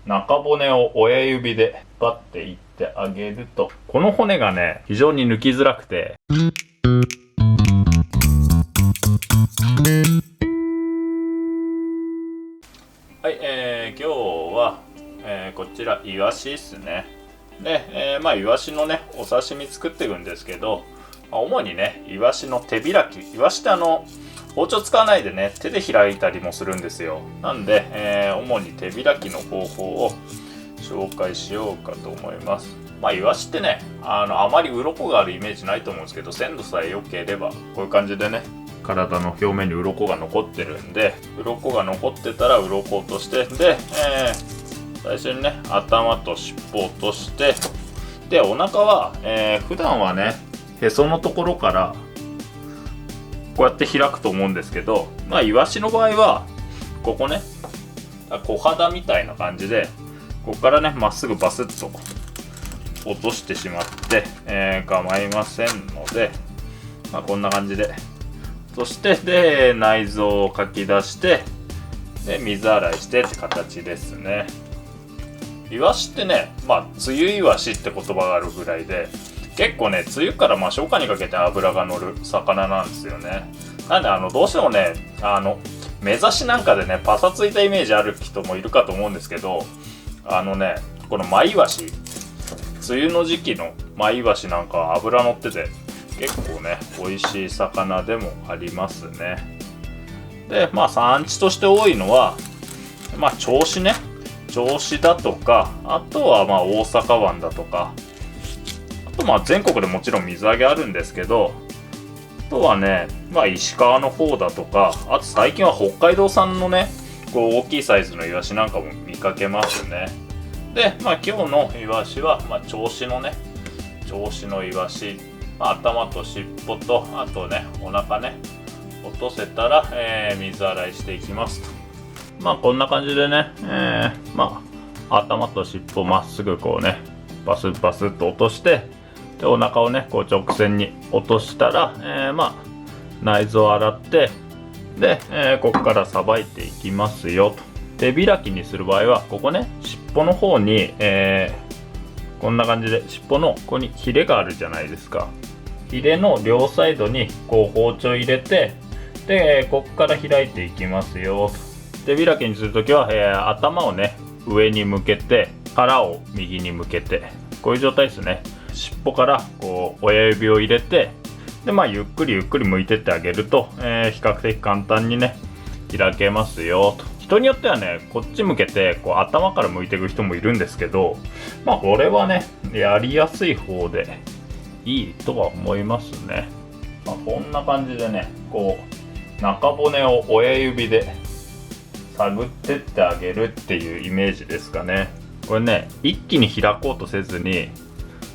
中骨を親指でバッていってあげると、この骨がね非常に抜きづらくて、はい、今日は、こちらイワシですね。で、イワシのねお刺身作っていくんですけど、主にねイワシの手開き、イワシって包丁使わないでね手で開いたりもするんですよ。なんで、主に手開きの方法を紹介しようかと思います。イワシってねあまり鱗があるイメージないと思うんですけど、鮮度さえ良ければこういう感じでね体の表面に鱗が残ってるんで、鱗が残ってたら鱗を落として、で、最初にね頭と尻尾を落として、でお腹は、普段はねへそのところからこうやって開くと思うんですけど、イワシの場合はここね小肌みたいな感じで、ここからねまっすぐバスッと落としてしまって、構いませんので、こんな感じで、そしてで内臓をかき出して、で水洗いしてって形ですね。イワシってね梅雨イワシって言葉があるぐらいで、結構ね梅雨から初夏にかけて脂が乗る魚なんですよね。なんでどうしてもね目刺しなんかでねパサついたイメージある人もいるかと思うんですけど、このマイワシ、梅雨の時期のマイワシなんかは脂乗ってて結構ね美味しい魚でもありますね。で産地として多いのは銚子ね、銚子だとか、あとは大阪湾だとか、あと全国でもちろん水揚げあるんですけど、あとはね石川の方だとか、あと最近は北海道産のね大きいサイズのイワシなんかも見かけますね。で今日のイワシは銚子のね銚子のイワシ、頭と尻尾とあとねお腹ね落とせたら、水洗いしていきますと。こんな感じでね、頭と尻尾まっすぐこうねバスッバスッと落として、でお腹をねこう直線に落としたら、内臓を洗って、で、ここからさばいていきますよと。手開きにする場合はここね尻尾の方に、こんな感じで尻尾のここにヒレがあるじゃないですか。ヒレの両サイドにこう包丁入れて、でここから開いていきますよと。手開きにするときは、頭をね上に向けて、腹を右に向けて、こういう状態ですね。尻尾からこう親指を入れて、でゆっくりゆっくり向いてってあげると、比較的簡単にね開けますよと。人によってはねこっち向けてこう頭から向いていく人もいるんですけど、これはねやりやすい方でいいとは思いますね。こんな感じでねこう中骨を親指で探ってってあげるっていうイメージですかね。これね一気に開こうとせずに、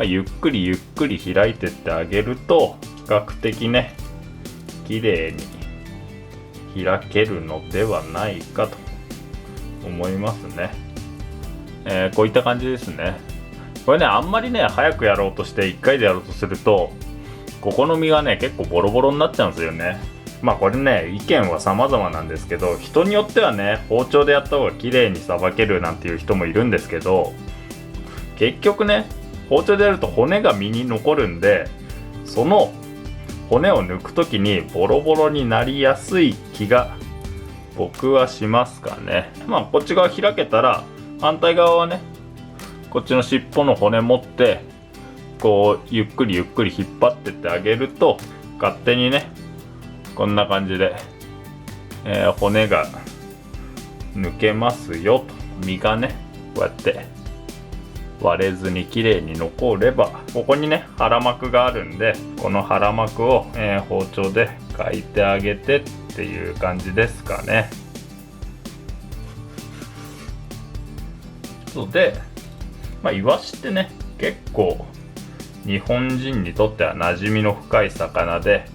ゆっくりゆっくり開いてってあげると比較的ね綺麗に開けるのではないかと思いますね。こういった感じですね。これねあんまりね早くやろうとして1回でやろうとすると、ここの身がね結構ボロボロになっちゃうんですよね。これね意見は様々なんですけど、人によってはね包丁でやった方が綺麗にさばけるなんていう人もいるんですけど、結局ね包丁でやると骨が身に残るんで、その骨を抜くときにボロボロになりやすい気が僕はしますかね。こっち側開けたら反対側はねこっちの尻尾の骨持ってこうゆっくりゆっくり引っ張ってってあげると、勝手にねこんな感じで、骨が抜けますよと。身がねこうやって割れずに綺麗に残れば、ここにね腹膜があるんで、この腹膜を、包丁でかいてあげてっていう感じですかね。でイワシってね結構日本人にとっては馴染みの深い魚で、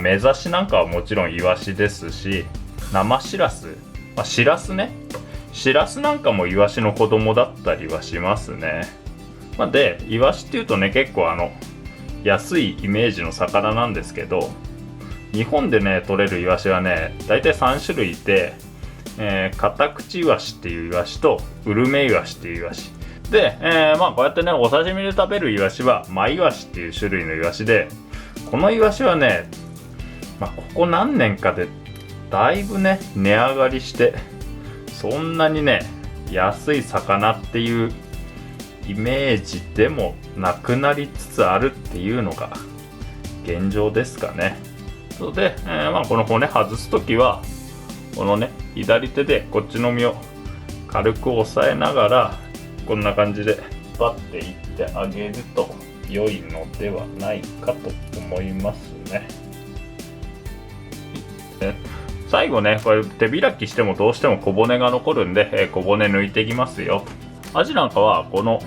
目刺しなんかはもちろんイワシですし、生しらす、しらすね、しらすなんかもイワシの子供だったりはしますね。でイワシっていうとね結構安いイメージの魚なんですけど、日本でね取れるイワシはね大体3種類いて、カタクチイワシっていうイワシとウルメイワシっていうイワシで、こうやってねお刺身で食べるイワシはマイワシっていう種類のイワシで、このイワシはね、ここ何年かでだいぶね値上がりして、そんなにね安い魚っていうイメージでもなくなりつつあるっていうのが現状ですかね。それで、この骨外す時はこのね左手でこっちの身を軽く押さえながらこんな感じでバッていってあげると良いのではないかと思いますね。最後ねこれ手開きしてもどうしても小骨が残るんで、小骨抜いていきますよ。アジなんかはこの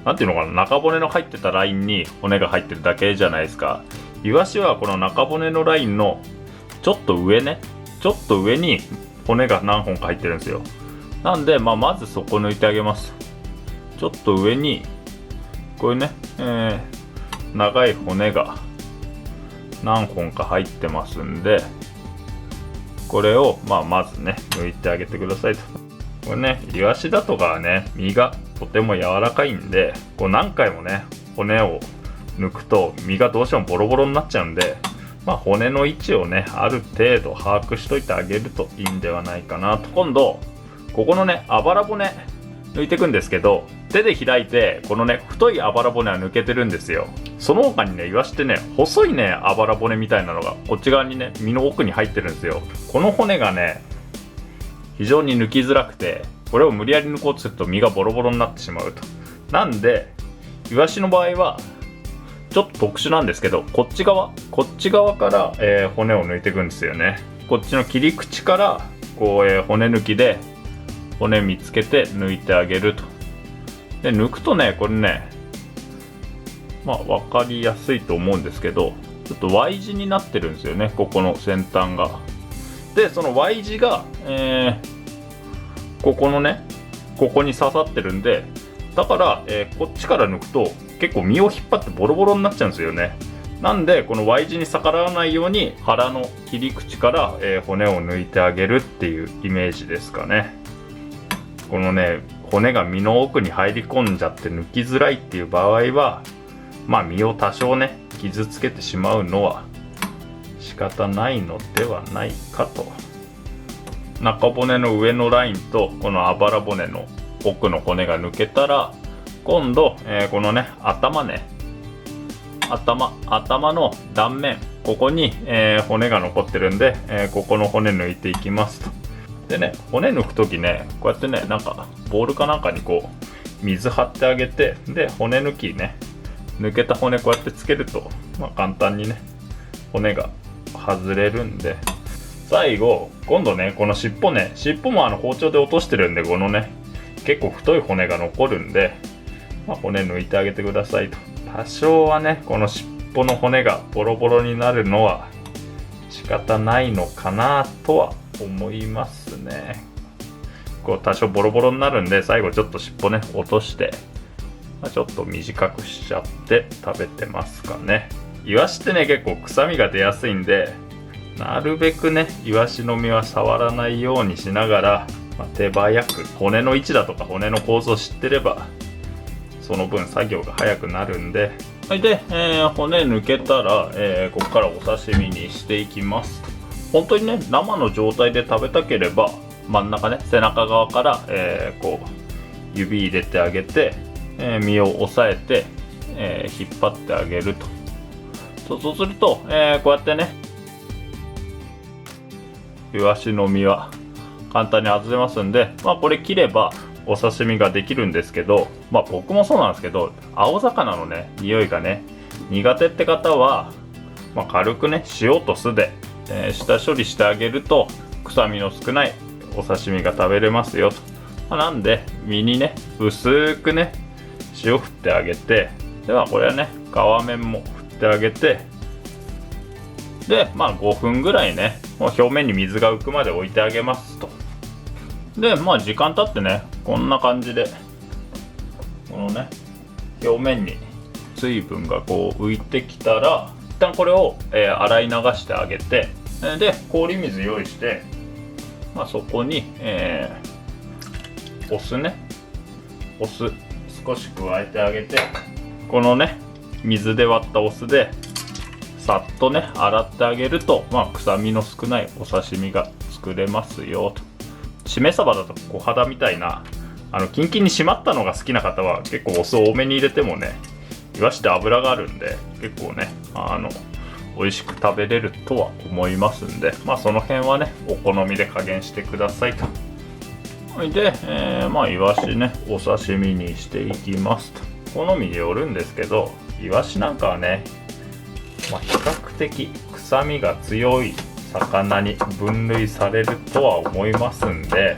なんていうのかな、中骨の入ってたラインに骨が入ってるだけじゃないですか。イワシはこの中骨のラインのちょっと上ね、ちょっと上に骨が何本か入ってるんですよ。なんで、まずそこ抜いてあげます。ちょっと上にこういうね、長い骨が何本か入ってますんで、これをまずね抜いてあげてくださいと。これねイワシだとかはね身がとても柔らかいんで、こう何回もね骨を抜くと身がどうしてもボロボロになっちゃうんで、骨の位置をねある程度把握しといてあげるといいんではないかなと。今度ここのねあばら骨抜いていくんですけど、手で開いてこのね太いあばら骨は抜けてるんですよ。その他にねイワシってね細いねあばら骨みたいなのがこっち側にね身の奥に入ってるんですよ。この骨がね非常に抜きづらくて、これを無理やり抜こうとすると身がボロボロになってしまうと。なんでイワシの場合はちょっと特殊なんですけど、こっち側から、骨を抜いていくんですよね。こっちの切り口からこう、骨抜きで骨見つけて抜いてあげると。で抜くとねこれね分かりやすいと思うんですけど、ちょっと Y 字になってるんですよね、ここの先端が。でその Y 字が、ここのねここに刺さってるんで、だから、こっちから抜くと結構身を引っ張ってボロボロになっちゃうんですよね。なんでこの Y 字に逆らわないように腹の切り口から、骨を抜いてあげるっていうイメージですかね。このね骨が身の奥に入り込んじゃって抜きづらいっていう場合は身を多少ね傷つけてしまうのは仕方ないのではないかと。中骨の上のラインとこのあばら骨の奥の骨が抜けたら、今度、このね頭の断面ここに、骨が残ってるんで、ここの骨抜いていきますと。でね骨抜く時ねこうやってねなんかボールかなんかにこう水張ってあげて、で骨抜きね抜けた骨こうやってつけると、簡単にね骨が外れるんで、最後今度ねこの尻尾も包丁で落としてるんで、このね結構太い骨が残るんで、骨抜いてあげてくださいと。多少はねこの尻尾の骨がボロボロになるのは仕方ないのかなとは思いますね。こう多少ボロボロになるんで、最後ちょっと尻尾ね落として、ちょっと短くしちゃって食べてますかね。イワシってね結構臭みが出やすいんで、なるべくねイワシの身は触らないようにしながら、手早く骨の位置だとか骨の構造を知ってればその分作業が早くなるんで。で、骨抜けたら、ここからお刺身にしていきます。本当にね生の状態で食べたければ真ん中ね背中側から、こう指入れてあげて、身を押さえて、引っ張ってあげると。そうすると、こうやってねイワシの身は簡単に外れますんで、これ切ればお刺身ができるんですけど、僕もそうなんですけど、青魚のね匂いがね苦手って方は、軽くね塩と酢で、下処理してあげると臭みの少ないお刺身が食べれますよと。なんで身にね薄くね塩振ってあげて、ではこれはね皮面も振ってあげて、で5分ぐらいねもう表面に水が浮くまで置いてあげますと。で時間経ってねこんな感じでこのね表面に水分がこう浮いてきたら、一旦これを、洗い流してあげて、で氷水用意して、そこに、お酢ね、お酢少し加えてあげて、このね水で割ったお酢でさっとね洗ってあげると、臭みの少ないお刺身が作れますよと。しめ鯖だと小肌みたいなキンキンに締まったのが好きな方は結構お酢多めに入れてもね、イワシって脂があるんで結構ね美味しく食べれるとは思いますんで、その辺はねお好みで加減してくださいと。で、イワシねお刺身にしていきますと。好みによるんですけど、イワシなんかはね、比較的臭みが強い魚に分類されるとは思いますんで、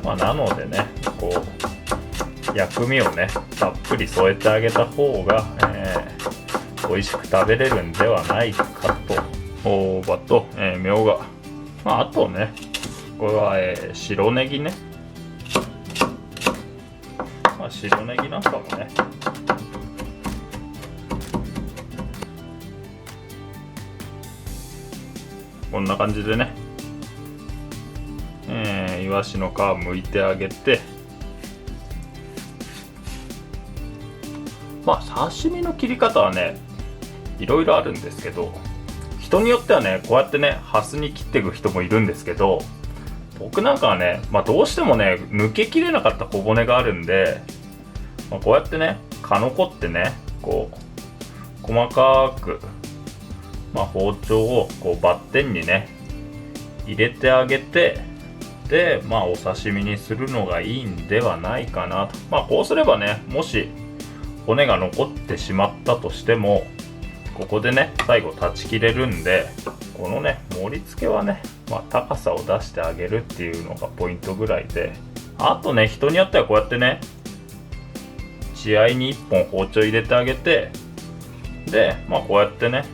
なのでね、こう薬味をねたっぷり添えてあげた方が、美味しく食べれるんではないかと。大葉と、みょうが、あとねこれは、白ネギね、白ネギなんかもねこんな感じでね、イワシの皮剥いてあげて、刺身の切り方はねいろいろあるんですけど、人によってはねこうやってねハスに切っていく人もいるんですけど、僕なんかはね、どうしてもね抜けきれなかった小骨があるんで、こうやってね蚊残ってねこう細かく、包丁をこうバッテンにね入れてあげて、でお刺身にするのがいいんではないかなと。こうすればね、もし骨が残ってしまったとしてもここでね最後断ち切れるんで、このね盛り付けはね、高さを出してあげるっていうのがポイントぐらいで、あとね人によってはこうやってね血合いに1本包丁入れてあげて、でこうやってね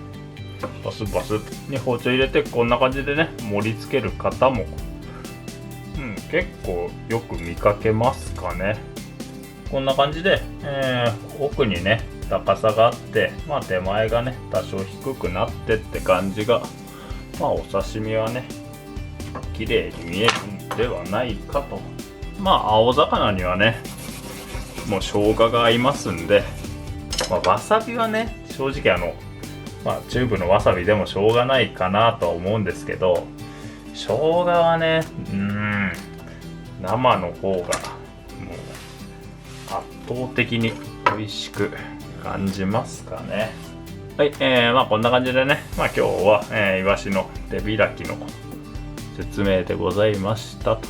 バスバスに包丁入れてこんな感じでね盛り付ける方も、結構よく見かけますかね。こんな感じで、奥にね高さがあって、手前がね多少低くなってって感じが、お刺身はね綺麗に見えるんではないかと。青魚にはねもう生姜が合いますんで、わさびはね正直チューブのわさびでもしょうがないかなとは思うんですけど、生姜はね生の方がもう圧倒的に美味しく感じますかね。はい、こんな感じでね、今日は、イワシの手開きの説明でございましたと。